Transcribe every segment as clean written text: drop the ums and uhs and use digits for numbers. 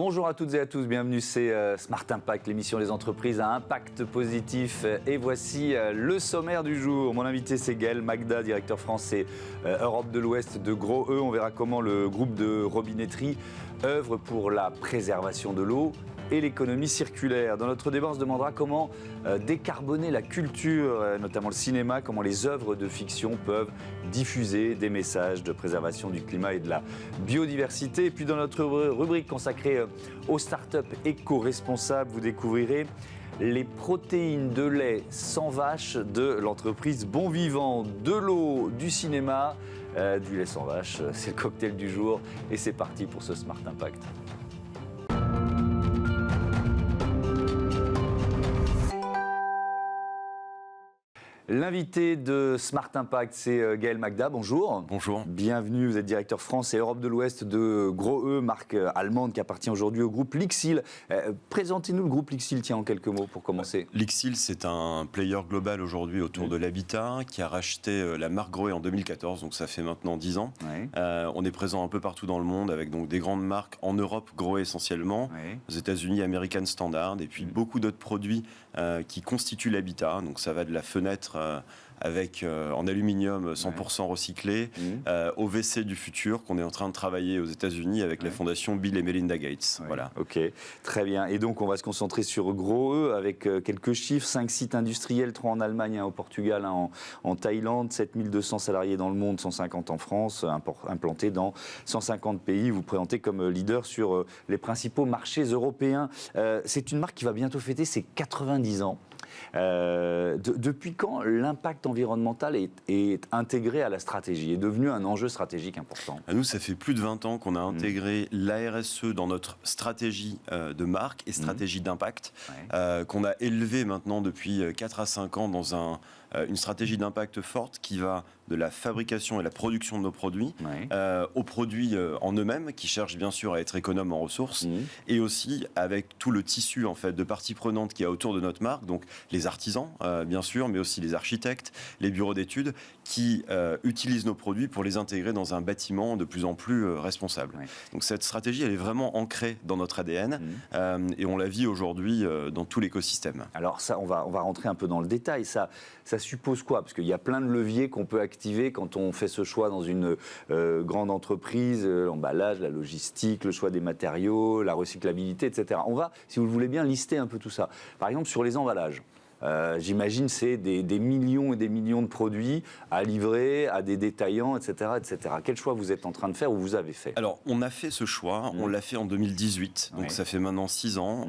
Bonjour à toutes et à tous, bienvenue, c'est Smart Impact, l'émission des entreprises à impact positif. Et voici le sommaire du jour. Mon invité, c'est Gaël Magda, directeur français Europe de l'Ouest de Gros E. On verra comment le groupe de robinetterie œuvre pour la préservation de l'eau et l'économie circulaire. Dans notre débat, on se demandera comment décarboner la culture, notamment le cinéma, comment les œuvres de fiction peuvent diffuser des messages de préservation du climat et de la biodiversité. Et puis dans notre rubrique consacrée aux startups éco-responsables, vous découvrirez les protéines de lait sans vache de l'entreprise Bon Vivant, de l'eau, du cinéma, du lait sans vache. C'est le cocktail du jour et c'est parti pour ce Smart Impact. L'invité de Smart Impact, c'est Gaël Magda. Bonjour. Bonjour. Bienvenue, vous êtes directeur France et Europe de l'Ouest de Gros E, marque allemande qui appartient aujourd'hui au groupe Lixil. Présentez-nous le groupe Lixil, tiens, en quelques mots pour commencer. Lixil, c'est un player global aujourd'hui autour de l'habitat qui a racheté la marque Gros E en 2014, donc ça fait maintenant 10 ans. On est présent un peu partout dans le monde avec donc des grandes marques en Europe, Gros E essentiellement, aux États-Unis, American Standard, et puis beaucoup d'autres produits qui constituent l'habitat. Donc ça va de la fenêtre avec en aluminium 100% recyclé, au WC du futur qu'on est en train de travailler aux États-Unis avec la fondation Bill et Melinda Gates. Voilà. Ok, très bien. Et donc on va se concentrer sur Gros E avec quelques chiffres, 5 sites industriels, 3 en Allemagne, 1 au Portugal, 1 en Thaïlande, 7200 salariés dans le monde, 150 en France, implantés dans 150 pays. Vous vous présentez comme leader sur les principaux marchés européens. C'est une marque qui va bientôt fêter ses 90 ans. Depuis quand l'impact environnemental est intégré à la stratégie, est devenu un enjeu stratégique important? À nous, ça fait plus de 20 ans qu'on a intégré la RSE dans notre stratégie de marque et stratégie d'impact, qu'on a élevé maintenant depuis 4 à 5 ans dans une stratégie d'impact forte qui va de la fabrication et la production de nos produits aux produits en eux-mêmes, qui cherchent bien sûr à être économes en ressources, et aussi avec tout le tissu en fait de parties prenantes qu'il y a autour de notre marque, donc les artisans bien sûr, mais aussi les architectes, les bureaux d'études qui utilisent nos produits pour les intégrer dans un bâtiment de plus en plus responsable. Donc cette stratégie, elle est vraiment ancrée dans notre ADN et on la vit aujourd'hui dans tout l'écosystème. Alors ça, on va rentrer un peu dans le détail. Ça suppose quoi? Parce qu'il y a plein de leviers qu'on peut activer quand on fait ce choix dans une grande entreprise, l'emballage, la logistique, le choix des matériaux, la recyclabilité, etc. On va, si vous le voulez bien, lister un peu tout ça. Par exemple, sur les emballages. J'imagine c'est des millions et des millions de produits à livrer à des détaillants, etc., etc. Quel choix vous êtes en train de faire ou vous avez fait? Alors, on a fait ce choix, on l'a fait en 2018, donc ça fait maintenant 6 ans.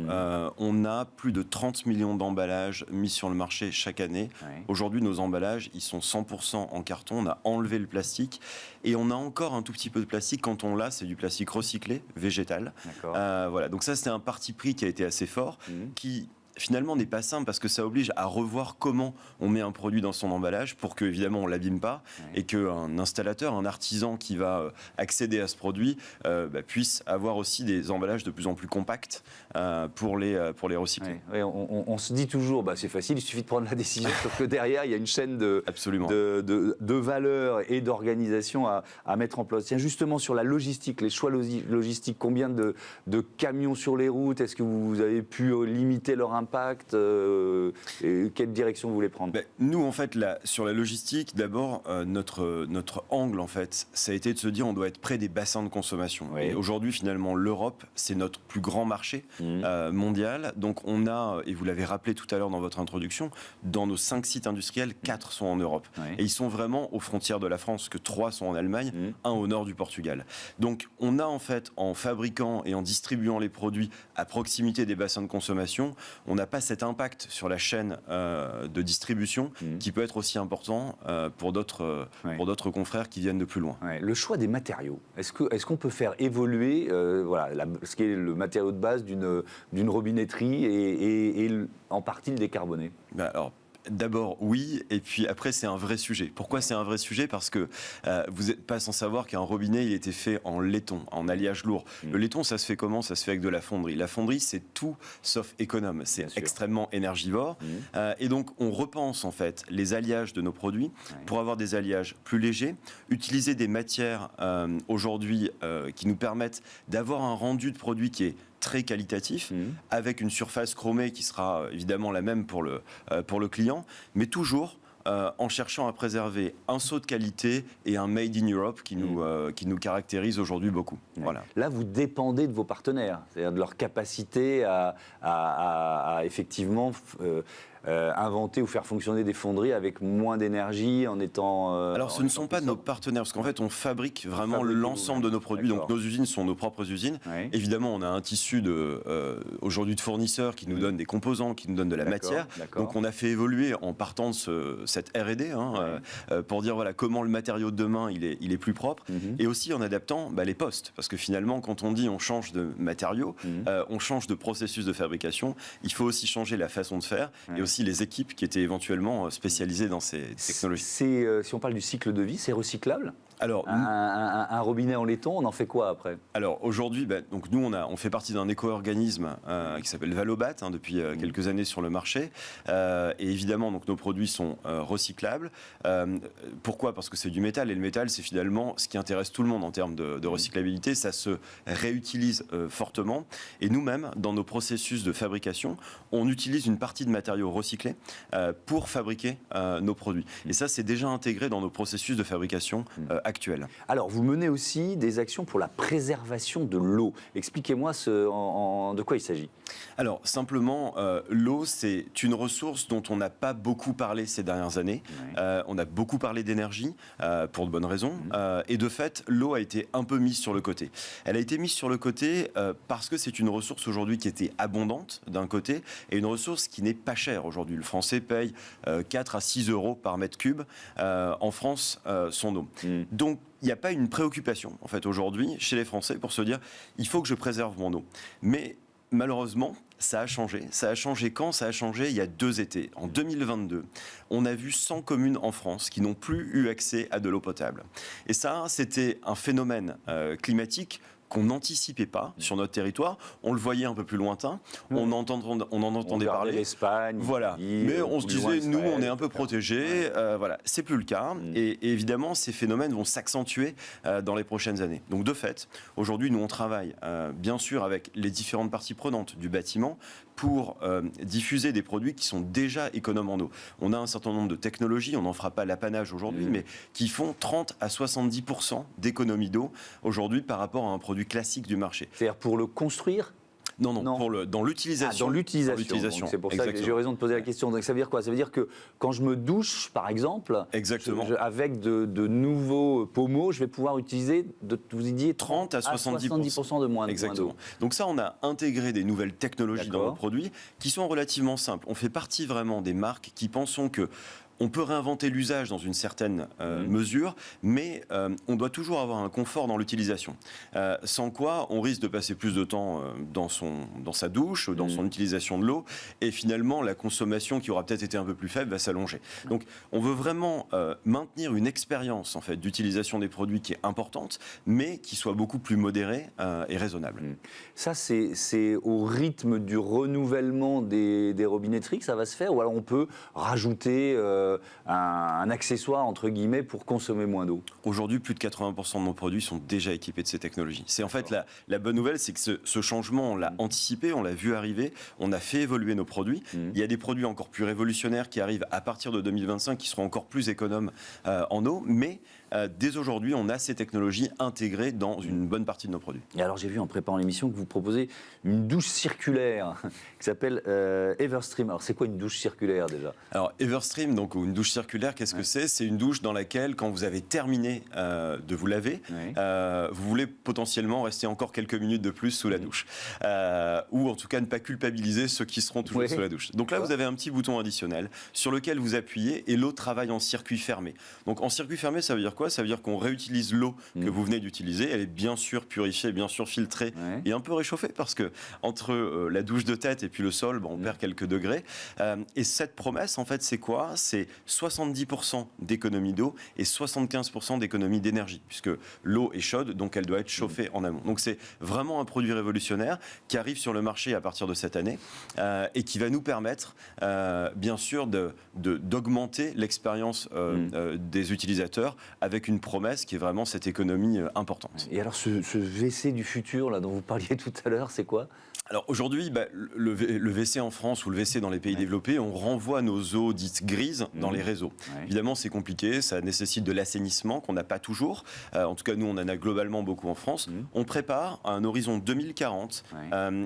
On a plus de 30 millions d'emballages mis sur le marché chaque année. Aujourd'hui, nos emballages, ils sont 100% en carton, on a enlevé le plastique et on a encore un tout petit peu de plastique. Quand on l'a, c'est du plastique recyclé, végétal. Voilà. Donc ça, c'est un parti pris qui a été assez fort, qui finalement n'est pas simple parce que ça oblige à revoir comment on met un produit dans son emballage pour que évidemment on l'abîme pas et qu'un installateur, un artisan qui va accéder à ce produit puisse avoir aussi des emballages de plus en plus compacts pour les recycler. On se dit toujours c'est facile, il suffit de prendre la décision, sauf que derrière il y a une chaîne de valeur et d'organisation à mettre en place. Tiens, justement sur la logistique, les choix logistiques, combien de camions sur les routes, est-ce que vous avez pu limiter leur impact, et quelle direction vous voulez prendre? Nous, en fait, sur la logistique, d'abord, notre angle, en fait, ça a été de se dire on doit être près des bassins de consommation. Et aujourd'hui, finalement, l'Europe, c'est notre plus grand marché mondial. Donc, on a, et vous l'avez rappelé tout à l'heure dans votre introduction, dans nos 5 sites industriels, 4 sont en Europe. Et ils sont vraiment aux frontières de la France, que 3 sont en Allemagne, 1 au nord du Portugal. Donc, on a, en fait, en fabriquant et en distribuant les produits à proximité des bassins de consommation, on n'a pas cet impact sur la chaîne de distribution qui peut être aussi important pour d'autres confrères qui viennent de plus loin. Le choix des matériaux, est-ce qu'on peut faire évoluer ce qui est le matériau de base d'une robinetterie et en partie le décarboner? D'abord, oui, et puis après, c'est un vrai sujet. Pourquoi c'est un vrai sujet? Parce que vous n'êtes pas sans savoir qu'un robinet, il était fait en laiton, en alliage lourd. Le laiton, ça se fait comment? Ça se fait avec de la fonderie. La fonderie, c'est tout sauf économe. C'est extrêmement énergivore. Et donc, on repense, en fait, les alliages de nos produits pour avoir des alliages plus légers, utiliser des matières, aujourd'hui, qui nous permettent d'avoir un rendu de produit qui est très qualitatif, avec une surface chromée qui sera évidemment la même pour le client, mais toujours en cherchant à préserver un saut de qualité et un Made in Europe qui nous caractérise aujourd'hui beaucoup. Ouais. Voilà. Là, vous dépendez de vos partenaires, c'est-à-dire de leur capacité à effectivement inventer ou faire fonctionner des fonderies avec moins d'énergie en étant... Alors, ce ne sont pas nos partenaires, parce qu'en fait, on fabrique vraiment l'ensemble de nos produits. Donc, nos usines sont nos propres usines. Oui. Évidemment, on a un tissu aujourd'hui de fournisseurs qui nous donnent des composants, qui nous donnent de la matière. Donc, on a fait évoluer en partant de cette R&D pour dire voilà, comment le matériau de demain il est plus propre. Et aussi en adaptant les postes. Parce que finalement, quand on dit on change de matériaux, on change de processus de fabrication, il faut aussi changer la façon de faire et aussi les équipes qui étaient éventuellement spécialisées dans ces technologies. Si on parle du cycle de vie, c'est recyclable ? Alors, un robinet en laiton, on en fait quoi après ? Alors aujourd'hui, donc nous on fait partie d'un éco-organisme qui s'appelle Valobat depuis quelques années sur le marché. Et évidemment, donc nos produits sont recyclables. Pourquoi ? Parce que c'est du métal et le métal, c'est finalement ce qui intéresse tout le monde en termes de recyclabilité. Ça se réutilise fortement. Et nous-mêmes, dans nos processus de fabrication, on utilise une partie de matériaux recyclés pour fabriquer nos produits. Et ça, c'est déjà intégré dans nos processus de fabrication actuelle. Alors, vous menez aussi des actions pour la préservation de l'eau. Expliquez-moi de quoi il s'agit. Alors, simplement, l'eau, c'est une ressource dont on n'a pas beaucoup parlé ces dernières années. On a beaucoup parlé d'énergie, pour de bonnes raisons. Et de fait, l'eau a été un peu mise sur le côté. Elle a été mise sur le côté parce que c'est une ressource aujourd'hui qui était abondante, d'un côté, et une ressource qui n'est pas chère aujourd'hui. Le Français paye 4 à 6 euros par mètre cube en France son eau. Donc, il n'y a pas une préoccupation, en fait, aujourd'hui, chez les Français, pour se dire, il faut que je préserve mon eau. Mais malheureusement, ça a changé. Ça a changé quand ? Ça a changé il y a 2 étés. En 2022, on a vu 100 communes en France qui n'ont plus eu accès à de l'eau potable. Et ça, c'était un phénomène climatique qu'on n'anticipait pas sur notre territoire. On le voyait un peu plus lointain. On en entendait parler. L'Espagne. Voilà. Mais on se disait, nous, on est un peu protégés. Voilà. C'est plus le cas. Et évidemment, ces phénomènes vont s'accentuer dans les prochaines années. Donc, de fait, aujourd'hui, nous, on travaille, bien sûr, avec les différentes parties prenantes du bâtiment pour diffuser des produits qui sont déjà économes en eau. On a un certain nombre de technologies, on n'en fera pas l'apanage aujourd'hui, mais qui font 30 à 70% d'économie d'eau aujourd'hui par rapport à un produit classique du marché. C'est-à-dire pour le construire ? Non, dans l'utilisation. Dans l'utilisation. C'est pour ça que j'ai eu raison de poser la question. Donc ça veut dire quoi ? Ça veut dire que quand je me douche, par exemple, avec de nouveaux pommeaux, je vais pouvoir utiliser, vous disiez, 30 à 70% de moins d'eau. Exactement. Donc ça, on a intégré des nouvelles technologies dans nos produits qui sont relativement simples. On fait partie vraiment des marques qui pensons que on peut réinventer l'usage dans une certaine mesure, mais on doit toujours avoir un confort dans l'utilisation. Sans quoi, on risque de passer plus de temps dans sa douche, dans son utilisation de l'eau, et finalement, la consommation qui aura peut-être été un peu plus faible va s'allonger. Donc, on veut vraiment maintenir une expérience en fait, d'utilisation des produits qui est importante, mais qui soit beaucoup plus modérée et raisonnable. Ça, c'est au rythme du renouvellement des robinetteries que ça va se faire, ou alors on peut rajouter un accessoire, entre guillemets, pour consommer moins d'eau. Aujourd'hui, plus de 80% de nos produits sont déjà équipés de ces technologies. C'est en fait la bonne nouvelle, c'est que ce changement, on l'a anticipé, on l'a vu arriver, on a fait évoluer nos produits. Il y a des produits encore plus révolutionnaires qui arrivent à partir de 2025, qui seront encore plus économes en eau, mais dès aujourd'hui, on a ces technologies intégrées dans une bonne partie de nos produits. Et alors, j'ai vu en préparant l'émission que vous proposez une douche circulaire qui s'appelle Everstream. Alors, c'est quoi une douche circulaire déjà ? Alors, Everstream, donc une douche circulaire, qu'est-ce que c'est ? C'est une douche dans laquelle, quand vous avez terminé de vous laver, vous voulez potentiellement rester encore quelques minutes de plus sous la douche. Ou en tout cas, ne pas culpabiliser ceux qui seront toujours sous la douche. Donc là, vous avez un petit bouton additionnel sur lequel vous appuyez et l'eau travaille en circuit fermé. Donc en circuit fermé, ça veut dire quoi ? Ça veut dire qu'on réutilise l'eau que vous venez d'utiliser. Elle est bien sûr purifiée, bien sûr filtrée et un peu réchauffée parce que entre la douche de tête et puis le sol, on perd quelques degrés. Et cette promesse, en fait, c'est quoi ? C'est 70% d'économie d'eau et 75% d'économie d'énergie puisque l'eau est chaude, donc elle doit être chauffée en amont. Donc c'est vraiment un produit révolutionnaire qui arrive sur le marché à partir de cette année et qui va nous permettre, bien sûr, d'augmenter l'expérience des utilisateurs avec avec une promesse qui est vraiment cette économie importante. Et alors ce WC du futur là, dont vous parliez tout à l'heure, c'est quoi ? Alors aujourd'hui, le WC en France ou le WC dans les pays développés, on renvoie nos eaux dites grises dans les réseaux. Évidemment, c'est compliqué, ça nécessite de l'assainissement qu'on n'a pas toujours. En tout cas, nous, on en a globalement beaucoup en France. On prépare à un horizon 2040,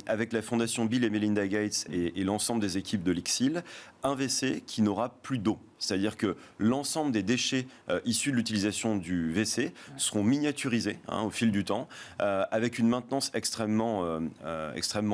avec la fondation Bill et Melinda Gates et l'ensemble des équipes de l'ICSIL, un WC qui n'aura plus d'eau. C'est-à-dire que l'ensemble des déchets issus de l'utilisation du WC seront miniaturisés au fil du temps, avec une maintenance extrêmement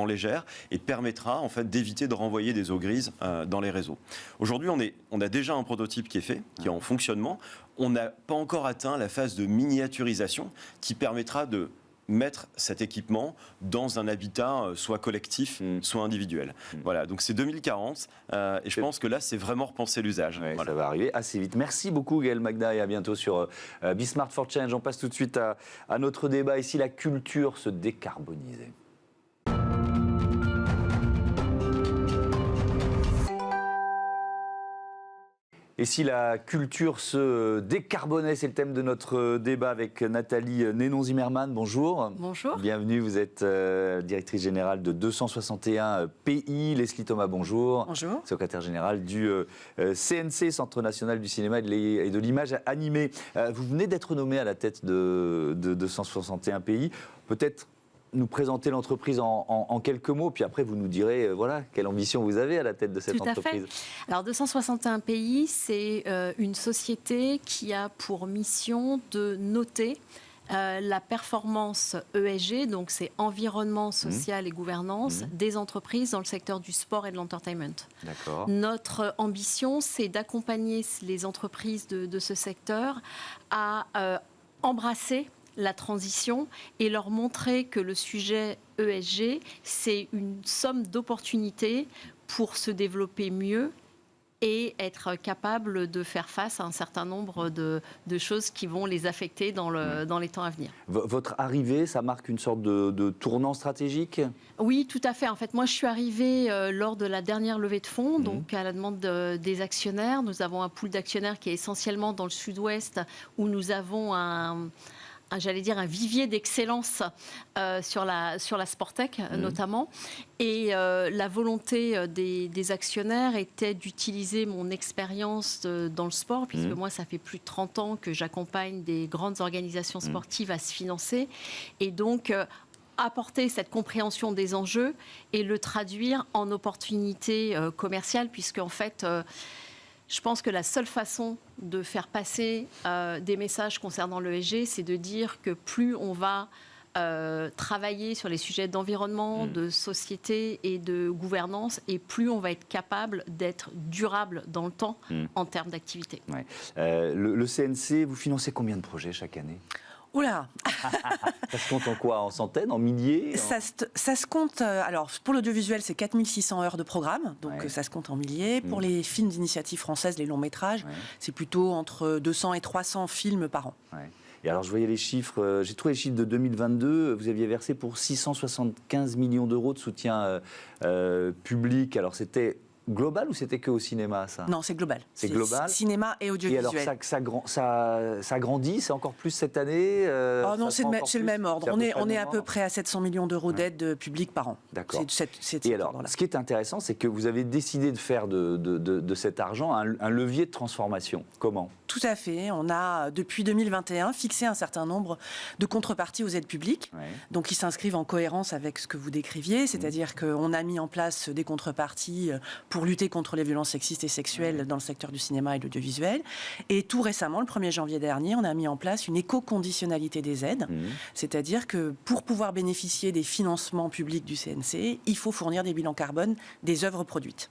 légère, et permettra en fait d'éviter de renvoyer des eaux grises dans les réseaux. Aujourd'hui, on a déjà un prototype qui est fait, qui est en fonctionnement. On n'a pas encore atteint la phase de miniaturisation qui permettra de mettre cet équipement dans un habitat soit collectif, soit individuel. Voilà, donc c'est 2040 et je pense que là, c'est vraiment repenser l'usage. Ouais, ça va arriver assez vite. Merci beaucoup Gaël Magda et à bientôt sur Be Smart for Change. On passe tout de suite à notre débat ici, la culture se décarboniser. Et si la culture se décarbonait, c'est le thème de notre débat avec Nathalie Nénon-Zimmermann. Bonjour. Bonjour. Bienvenue, vous êtes directrice générale de 261 pays. Leslie Thomas, bonjour. Bonjour. Secrétaire générale du CNC, Centre national du cinéma et de l'image animée. Vous venez d'être nommé à la tête de 261 pays. Peut-être nous présenter l'entreprise en quelques mots, puis après vous nous direz voilà, quelle ambition vous avez à la tête de cette entreprise. Tout à fait. Alors 261 pays, c'est une société qui a pour mission de noter la performance ESG, donc c'est environnement, social et gouvernance, des entreprises dans le secteur du sport et de l'entertainment. D'accord. Notre ambition, c'est d'accompagner les entreprises de ce secteur à embrasser la transition et leur montrer que le sujet ESG, c'est une somme d'opportunités pour se développer mieux et être capable de faire face à un certain nombre de choses qui vont les affecter dans les temps à venir. Votre arrivée, ça marque une sorte de tournant stratégique ? Oui, tout à fait. En fait, moi, je suis arrivée lors de la dernière levée de fonds, donc à la demande des actionnaires. Nous avons un pool d'actionnaires qui est essentiellement dans le sud-ouest, où nous avons un vivier d'excellence sur la Sportec notamment. Et la volonté des actionnaires était d'utiliser mon expérience dans le sport, puisque moi, ça fait plus de 30 ans que j'accompagne des grandes organisations sportives à se financer. Et donc, apporter cette compréhension des enjeux et le traduire en opportunités commerciales, puisque en fait... je pense que la seule façon de faire passer des messages concernant l'ESG, c'est de dire que plus on va travailler sur les sujets d'environnement, de société et de gouvernance, et plus on va être capable d'être durable dans le temps en termes d'activité. Ouais. Le CNC, vous financez combien de projets chaque année ? Oula. Ça se compte en quoi ? En centaines ? En milliers ? Ça se compte... alors, pour l'audiovisuel, c'est 4600 heures de programme, donc ça se compte en milliers. Pour les films d'initiative française, les longs métrages, c'est plutôt entre 200 et 300 films par an. Ouais. Et alors, je voyais les chiffres, j'ai trouvé les chiffres de 2022, vous aviez versé pour 675 millions d'euros de soutien public. Alors, c'était... global ou c'était que au cinéma, ça ? Non, c'est global. C'est global. Cinéma et audiovisuel. Et alors, ça grandit, c'est encore plus cette année Oh non, c'est le même ordre. On est à peu près à 700 millions d'euros d'aide publique par an. D'accord. Et alors, ce qui est intéressant, c'est que vous avez décidé de faire de cet argent un levier de transformation. Comment ? Tout à fait. On a, depuis 2021, fixé un certain nombre de contreparties aux aides publiques, donc qui s'inscrivent en cohérence avec ce que vous décriviez, c'est-à-dire qu'on a mis en place des contreparties pour lutter contre les violences sexistes et sexuelles dans le secteur du cinéma et de l'audiovisuel. Et tout récemment, le 1er janvier dernier, on a mis en place une éco-conditionnalité des aides, c'est-à-dire que pour pouvoir bénéficier des financements publics du CNC, il faut fournir des bilans carbone des œuvres produites.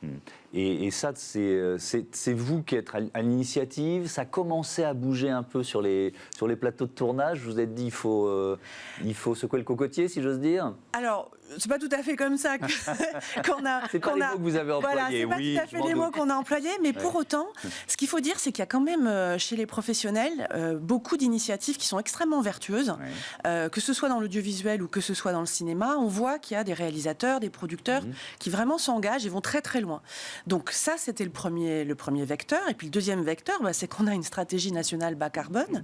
Et ça, c'est vous qui êtes à l'initiative. Ça commençait à bouger un peu sur les plateaux de tournage. Vous vous êtes dit, il faut secouer le cocotier, si j'ose dire. Alors, c'est pas tout à fait comme ça qu'on a... C'est pas les mots que vous avez employés. Voilà, c'est pas tout à fait les mots qu'on a employés, mais pour autant, ce qu'il faut dire, c'est qu'il y a quand même, chez les professionnels, beaucoup d'initiatives qui sont extrêmement vertueuses, que ce soit dans l'audiovisuel ou que ce soit dans le cinéma. On voit qu'il y a des réalisateurs, des producteurs qui vraiment s'engagent et vont très très loin. Donc ça, c'était le premier vecteur. Et puis le deuxième vecteur, c'est qu'on a une stratégie nationale bas carbone.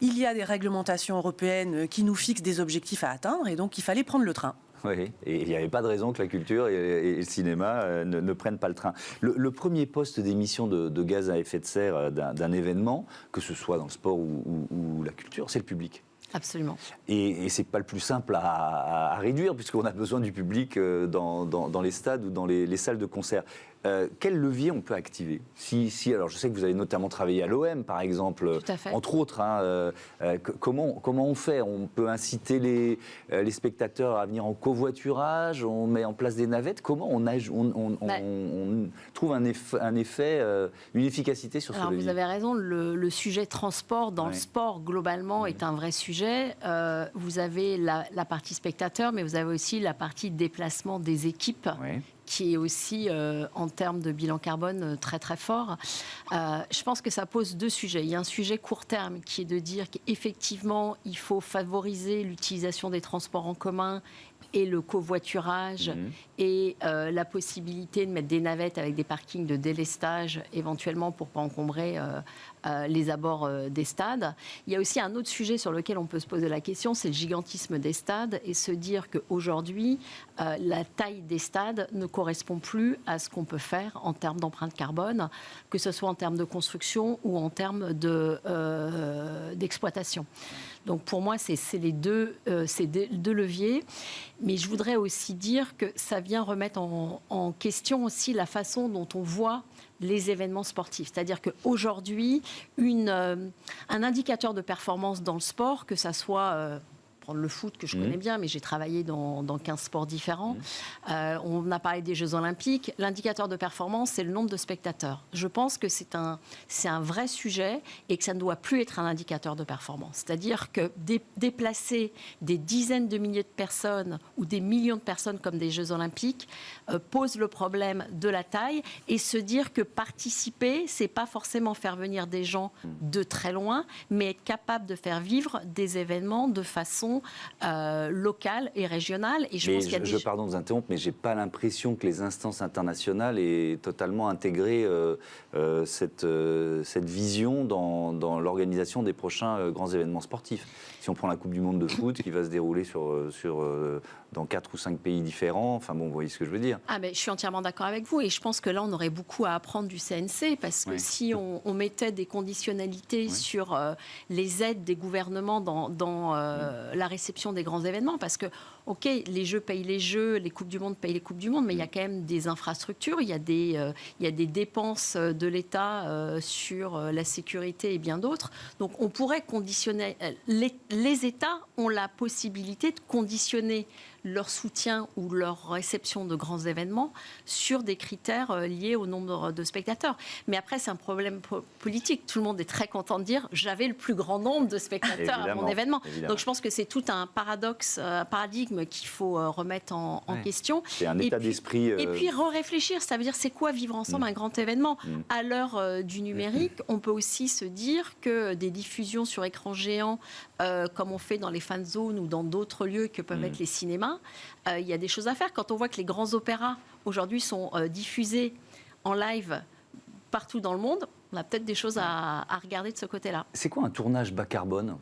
Il y a des réglementations européennes qui nous fixent des objectifs à atteindre, et donc il fallait prendre le train. Oui, et il n'y avait pas de raison que la culture et le cinéma ne prennent pas le train. Le premier poste d'émission de gaz à effet de serre d'un événement, que ce soit dans le sport ou la culture, c'est le public. Absolument. Et ce n'est pas le plus simple à réduire, puisqu'on a besoin du public dans les stades ou dans les salles de concert. Quel levier on peut activer alors je sais que vous avez notamment travaillé à l'OM, par exemple, entre autres. Comment on fait? On peut inciter les spectateurs à venir en covoiturage, on met en place des navettes. Comment on trouve un effet, une efficacité sur ce levier? Vous avez raison, le sujet transport dans le sport, globalement, est un vrai sujet. Vous avez la partie spectateur, mais vous avez aussi la partie déplacement des équipes. Oui. Qui est aussi, en termes de bilan carbone, très très fort. Je pense que ça pose deux sujets. Il y a un sujet court terme qui est de dire qu'effectivement, il faut favoriser l'utilisation des transports en commun et le covoiturage et la possibilité de mettre des navettes avec des parkings de délestage, éventuellement pour ne pas encombrer les abords des stades. Il y a aussi un autre sujet sur lequel on peut se poser la question, c'est le gigantisme des stades et se dire qu'aujourd'hui, la taille des stades ne correspond plus à ce qu'on peut faire en termes d'empreinte carbone, que ce soit en termes de construction ou en termes d'exploitation. Donc pour moi, c'est les deux leviers. Mais je voudrais aussi dire que ça vient remettre en question aussi la façon dont on voit les événements sportifs. C'est-à-dire qu'aujourd'hui, un indicateur de performance dans le sport, que ça soit... prendre le foot que je connais bien, mais j'ai travaillé dans 15 sports différents. On a parlé des Jeux Olympiques. L'indicateur de performance, c'est le nombre de spectateurs. Je pense que c'est un vrai sujet et que ça ne doit plus être un indicateur de performance. C'est-à-dire que déplacer des dizaines de milliers de personnes ou des millions de personnes comme des Jeux Olympiques pose le problème de la taille et se dire que participer, c'est pas forcément faire venir des gens de très loin, mais être capable de faire vivre des événements de façon locale et régionale. Et pardon de vous interrompre, mais je n'ai pas l'impression que les instances internationales aient totalement intégré cette vision dans l'organisation des prochains grands événements sportifs. Si on prend la Coupe du Monde de foot qui va se dérouler dans 4 ou 5 pays différents, enfin bon, vous voyez ce que je veux dire. Je suis entièrement d'accord avec vous et je pense que là, on aurait beaucoup à apprendre du CNC parce que si on mettait des conditionnalités sur les aides des gouvernements dans la réception des grands événements, parce que, OK, les Jeux payent les Jeux, les Coupes du Monde payent les Coupes du Monde, mais il y a quand même des infrastructures, il y a des dépenses de l'État sur la sécurité et bien d'autres. Donc, on pourrait conditionner... Les États ont la possibilité de conditionner leur soutien ou leur réception de grands événements sur des critères liés au nombre de spectateurs. Mais après, c'est un problème politique. Tout le monde est très content de dire « j'avais le plus grand nombre de spectateurs à mon événement ». Donc je pense que c'est tout un paradigme qu'il faut remettre en question. C'est un état d'esprit... Et puis réfléchir, ça veut dire c'est quoi vivre ensemble un grand événement. À l'heure du numérique, on peut aussi se dire que des diffusions sur écran géant, comme on fait dans les fan zones ou dans d'autres lieux que peuvent être les cinémas, il y a des choses à faire. Quand on voit que les grands opéras aujourd'hui sont diffusés en live partout dans le monde, on a peut-être des choses à regarder de ce côté-là. C'est quoi un tournage bas carbone ?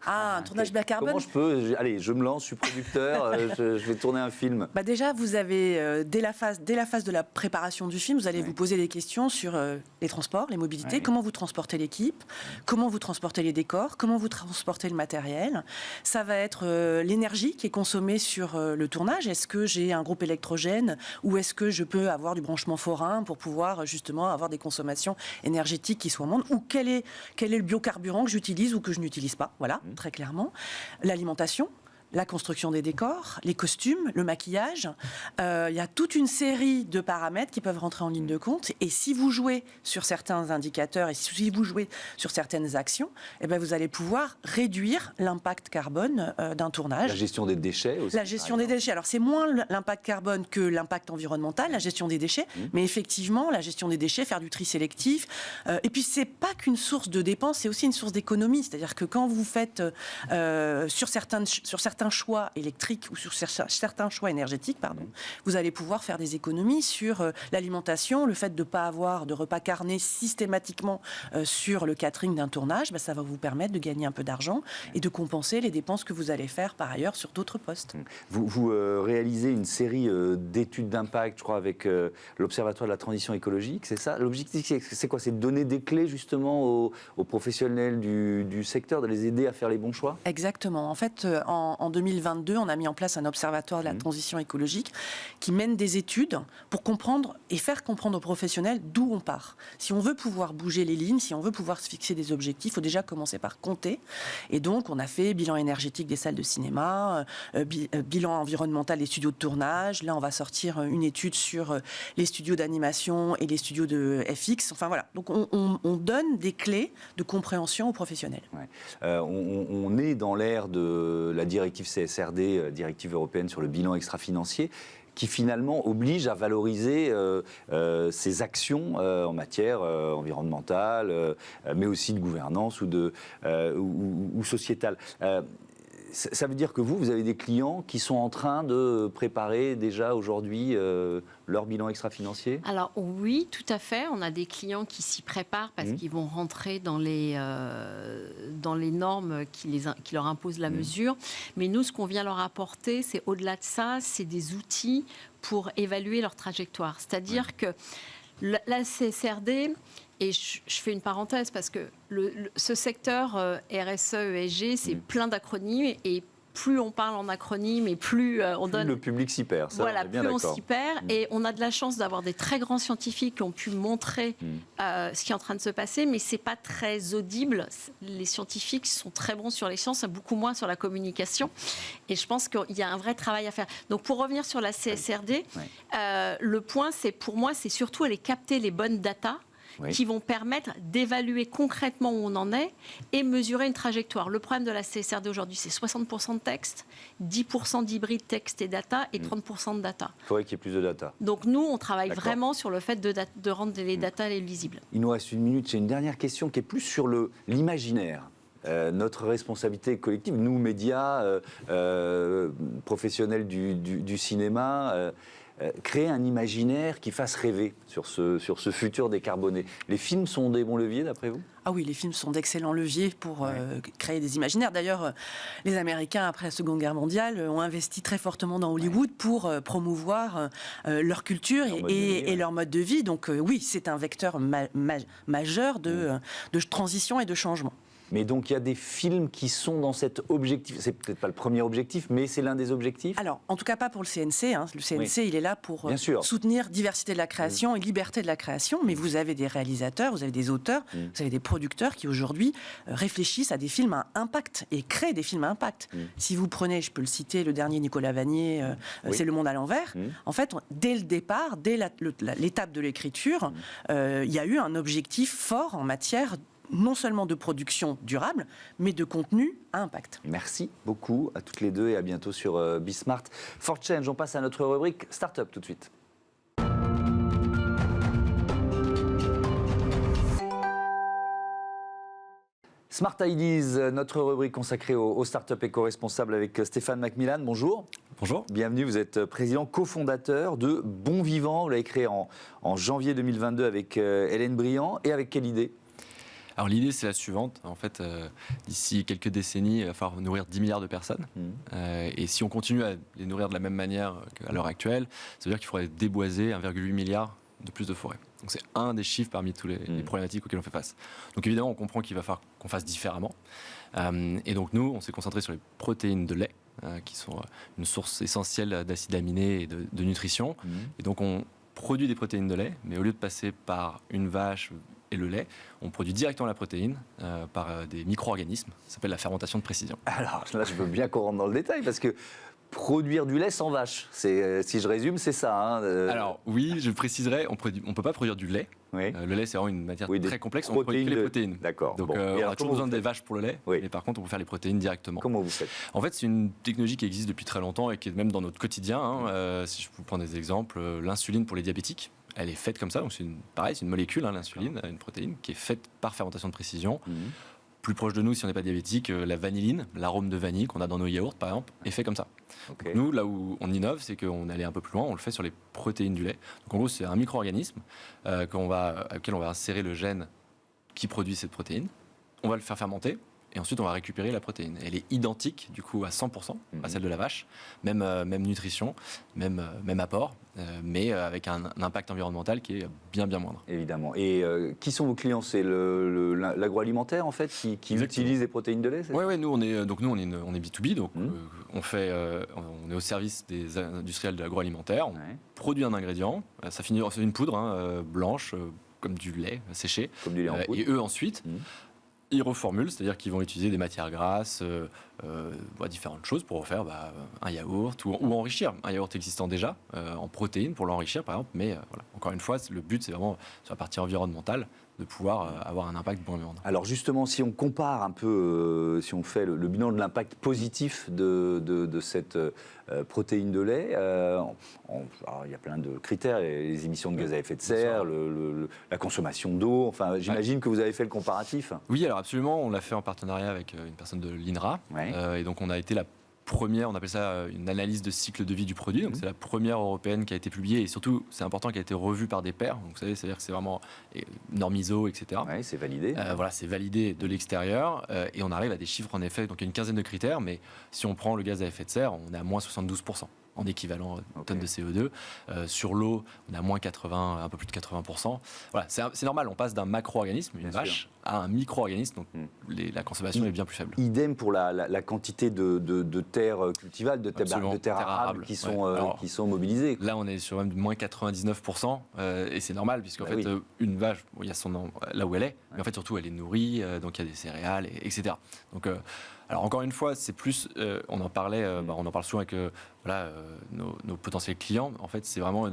Un tournage bas carbone. Comment je peux... Allez, je me lance, je suis producteur, je vais tourner un film. Déjà, vous avez, dès la phase de la préparation du film, vous allez vous poser des questions sur les transports, les mobilités, comment vous transportez l'équipe, comment vous transportez les décors, comment vous transportez le matériel. Ça va être l'énergie qui est consommée sur le tournage. Est-ce que j'ai un groupe électrogène ou est-ce que je peux avoir du branchement forain pour pouvoir justement avoir des consommations énergétiques qui soient moindres, ou quel est le biocarburant que j'utilise ou que je n'utilise pas. Voilà. Très clairement, l'alimentation, la construction des décors, les costumes, le maquillage. Il y a toute une série de paramètres qui peuvent rentrer en ligne de compte. Et si vous jouez sur certains indicateurs et si vous jouez sur certaines actions, vous allez pouvoir réduire l'impact carbone d'un tournage. La gestion des déchets aussi. La gestion des déchets. Alors, c'est moins l'impact carbone que l'impact environnemental, la gestion des déchets. Mais effectivement, la gestion des déchets, faire du tri sélectif. Et puis, c'est pas qu'une source de dépenses, c'est aussi une source d'économie. C'est-à-dire que quand vous faites sur certaines certains choix électriques ou sur certains choix énergétiques, vous allez pouvoir faire des économies sur l'alimentation, le fait de ne pas avoir de repas carnés systématiquement sur le catering d'un tournage, ça va vous permettre de gagner un peu d'argent et de compenser les dépenses que vous allez faire par ailleurs sur d'autres postes. Vous réalisez une série d'études d'impact, je crois, avec l'Observatoire de la transition écologique, c'est ça? L'objectif, c'est quoi? C'est de donner des clés justement aux professionnels du secteur, de les aider à faire les bons choix? Exactement. En fait, en 2022, on a mis en place un observatoire de la transition écologique qui mène des études pour comprendre et faire comprendre aux professionnels d'où on part. Si on veut pouvoir bouger les lignes, si on veut pouvoir se fixer des objectifs, il faut déjà commencer par compter. Et donc, on a fait bilan énergétique des salles de cinéma, bilan environnemental des studios de tournage. Là, on va sortir une étude sur les studios d'animation et les studios de FX. Enfin, voilà. Donc, on donne des clés de compréhension aux professionnels. Ouais. On est dans l'ère de la directive CSRD, directive européenne sur le bilan extra-financier, qui finalement oblige à valoriser ces actions en matière environnementale, mais aussi de gouvernance ou sociétale. Ça veut dire que vous avez des clients qui sont en train de préparer déjà aujourd'hui leur bilan extra-financier? Alors oui, tout à fait. On a des clients qui s'y préparent parce qu'ils vont rentrer dans les normes qui leur imposent la mesure. Mais nous, ce qu'on vient leur apporter, c'est au-delà de ça, c'est des outils pour évaluer leur trajectoire. C'est-à-dire que la CSRD... Et je fais une parenthèse parce que ce secteur RSE, ESG, c'est plein d'acronymes et plus on parle en acronymes et plus on donne... Le public s'y perd, ça, voilà, on est bien plus on d'accord. s'y perd. Et on a de la chance d'avoir des très grands scientifiques qui ont pu montrer ce qui est en train de se passer, mais ce n'est pas très audible. Les scientifiques sont très bons sur les sciences, beaucoup moins sur la communication. Et je pense qu'il y a un vrai travail à faire. Donc pour revenir sur la CSRD, le point, pour moi, c'est surtout aller capter les bonnes datas qui vont permettre d'évaluer concrètement où on en est et mesurer une trajectoire. Le problème de la CSRD aujourd'hui, c'est 60% de texte, 10% d'hybride texte et data et 30% de data. Il faudrait qu'il y ait plus de data. Donc nous, on travaille vraiment sur le fait de rendre les data lisibles. Il nous reste une minute. J'ai une dernière question qui est plus sur l'imaginaire. Notre responsabilité collective, nous, médias, professionnels du cinéma, créer un imaginaire qui fasse rêver sur ce futur décarboné. Les films sont des bons leviers, d'après vous ? Ah oui, les films sont d'excellents leviers pour créer des imaginaires. D'ailleurs, les Américains, après la Seconde Guerre mondiale, ont investi très fortement dans Hollywood pour promouvoir leur culture et leur mode de vie. Donc oui, c'est un vecteur majeur de transition et de changement. Mais donc il y a des films qui sont dans cet objectif. C'est peut-être pas le premier objectif, mais c'est l'un des objectifs. Alors, en tout cas pas pour le CNC. Le CNC, il est là pour soutenir diversité de la création et liberté de la création. Mais vous avez des réalisateurs, vous avez des auteurs, vous avez des producteurs qui aujourd'hui réfléchissent à des films à impact et créent des films à impact. Si vous prenez, je peux le citer, le dernier Nicolas Vanier, c'est Le Monde à l'envers. En fait, dès le départ, dès l'étape de l'écriture, il y a eu un objectif fort en matière non seulement de production durable, mais de contenu à impact. Merci beaucoup à toutes les deux et à bientôt sur Bismart. For Change, on passe à notre rubrique Startup tout de suite. Smart Ideas, notre rubrique consacrée aux startups éco-responsables avec Stéphane Macmillan. Bonjour. Bonjour. Bienvenue, vous êtes président cofondateur de Bon Vivant. Vous l'avez créé en janvier 2022 avec Hélène Briand. Et avec quelle idée ? Alors l'idée c'est la suivante, en fait d'ici quelques décennies il va falloir nourrir 10 milliards de personnes et si on continue à les nourrir de la même manière qu'à l'heure actuelle, ça veut dire qu'il faudrait déboiser 1,8 milliard de plus de forêts. Donc c'est un des chiffres parmi toutes les problématiques auxquelles on fait face. Donc évidemment on comprend qu'il va falloir qu'on fasse différemment et donc nous on s'est concentré sur les protéines de lait qui sont une source essentielle d'acides aminés et de nutrition et donc on produit des protéines de lait mais au lieu de passer par une vache et le lait, on produit directement la protéine par des micro-organismes. Ça s'appelle la fermentation de précision. Alors là, je veux bien qu'on rentre dans le détail parce que produire du lait sans vache, si je résume, c'est ça. Alors oui, je préciserai, on ne peut pas produire du lait. Oui. Le lait, c'est vraiment une matière très complexe. On produit que les protéines. D'accord. Donc on a toujours besoin des vaches pour le lait, mais par contre, on peut faire les protéines directement. Comment vous faites ? En fait, c'est une technologie qui existe depuis très longtemps et qui est même dans notre quotidien. Si je vous prends des exemples, l'insuline pour les diabétiques. Elle est faite comme ça, donc c'est une molécule, l'insuline, une protéine, qui est faite par fermentation de précision. plus proche de nous, si on n'est pas diabétique, la vanilline, l'arôme de vanille qu'on a dans nos yaourts, par exemple, est fait comme ça. Ok. Donc nous, là où on innove, c'est qu'on allait un peu plus loin, on le fait sur les protéines du lait. Donc en gros, c'est un micro-organisme auquel on va insérer le gène qui produit cette protéine. On va le faire fermenter. Et ensuite, on va récupérer la protéine. Elle est identique, du coup, à 100% à celle de la vache. Même nutrition, même apport, mais avec un impact environnemental qui est bien moindre. Évidemment. Et qui sont vos clients? C'est l'agroalimentaire, en fait, qui utilise les protéines de lait? Oui, nous, on est B2B, donc on est au service des industriels de l'agroalimentaire. On produit un ingrédient, ça finit, c'est une poudre blanche, comme du lait séché. Comme du lait en poudre. Et eux, ensuite... Ils reformulent, c'est-à-dire qu'ils vont utiliser des matières grasses, différentes choses pour faire un yaourt ou enrichir un yaourt existant déjà en protéines pour l'enrichir par exemple. Mais voilà, encore une fois, le but c'est vraiment sur la partie environnementale de pouvoir avoir un impact bon moindre. Alors justement, si on compare un peu, si on fait le bilan de l'impact positif de cette protéine de lait, alors, il y a plein de critères, les émissions de gaz à effet de serre, la consommation d'eau, enfin j'imagine que vous avez fait le comparatif. Oui, alors absolument, on l'a fait en partenariat avec une personne de l'INRA, et donc on a été la première, on appelle ça une analyse de cycle de vie du produit, donc c'est la première européenne qui a été publiée et surtout c'est important qui a été revue par des pairs, donc vous savez, c'est-à-dire que c'est vraiment norme ISO, etc. Oui, c'est validé. Voilà, c'est validé de l'extérieur et on arrive à des chiffres en effet, donc il y a une quinzaine de critères, mais si on prend le gaz à effet de serre, on est à moins 72% en équivalent tonnes de CO2. Sur l'eau, on est à moins 80, un peu plus de 80%. Voilà, c'est normal, on passe d'un macro-organisme, une vache, à un micro-organisme, donc la consommation est bien plus faible. Idem pour la quantité de terres cultivables, de terres arables qui sont mobilisées. Là, on est sur même moins 99%, et c'est normal, puisqu'en fait, une vache, il y a son nom là où elle est, mais en fait, surtout, elle est nourrie, donc il y a des céréales, etc. Donc, alors encore une fois, c'est plus, on en parlait, on en parle souvent avec nos potentiels clients. En fait, c'est vraiment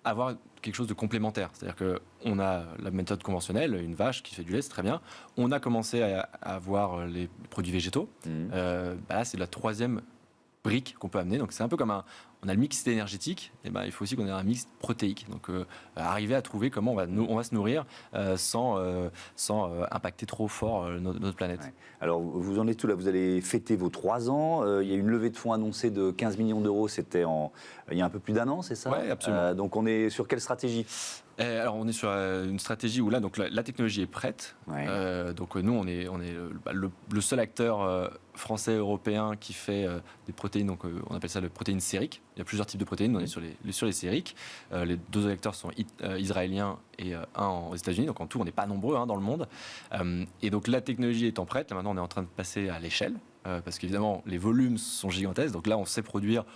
avoir quelque chose de complémentaire. C'est-à-dire qu'on a la méthode conventionnelle, une vache qui fait du lait, c'est très bien. On a commencé à avoir les produits végétaux. Là, c'est la troisième brique qu'on peut amener. Donc c'est un peu comme on a le mix énergétique, et il faut aussi qu'on ait un mix protéique. Donc arriver à trouver comment on va se nourrir sans impacter trop fort notre planète. Ouais. Alors vous en êtes tout là, vous allez fêter vos 3 ans. Il y a une levée de fonds annoncée de 15 millions d'euros, c'était il y a un peu plus d'1 an, c'est ça? Oui, absolument. Donc on est sur quelle stratégie? Alors on est sur une stratégie où là donc la technologie est prête. Donc nous on est le seul acteur français européen qui fait des protéines, donc on appelle ça le protéine sérique. Il y a plusieurs types de protéines, on est sur les sériques. Les 2 acteurs sont israéliens et un aux États-Unis, donc en tout on n'est pas nombreux dans le monde. Et donc la technologie étant prête, là maintenant on est en train de passer à l'échelle. Parce qu'évidemment, les volumes sont gigantesques. Donc là, on sait produire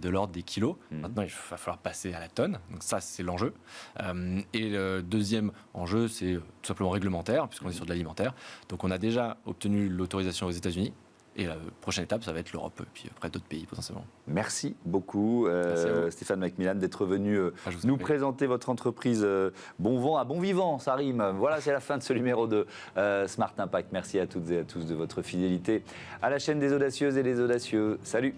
de l'ordre des kilos. Maintenant, il va falloir passer à la tonne. Donc ça, c'est l'enjeu. Et le deuxième enjeu, c'est tout simplement réglementaire, puisqu'on est sur de l'alimentaire. Donc on a déjà obtenu l'autorisation aux États-Unis. Et la prochaine étape, ça va être l'Europe, et puis après d'autres pays potentiellement. Merci beaucoup, Stéphane Macmillan, d'être venu nous présenter votre entreprise. Bon vent à bon vivant, ça rime. Voilà, c'est la fin de ce numéro de Smart Impact. Merci à toutes et à tous de votre fidélité à la chaîne des audacieuses et des audacieux. Salut!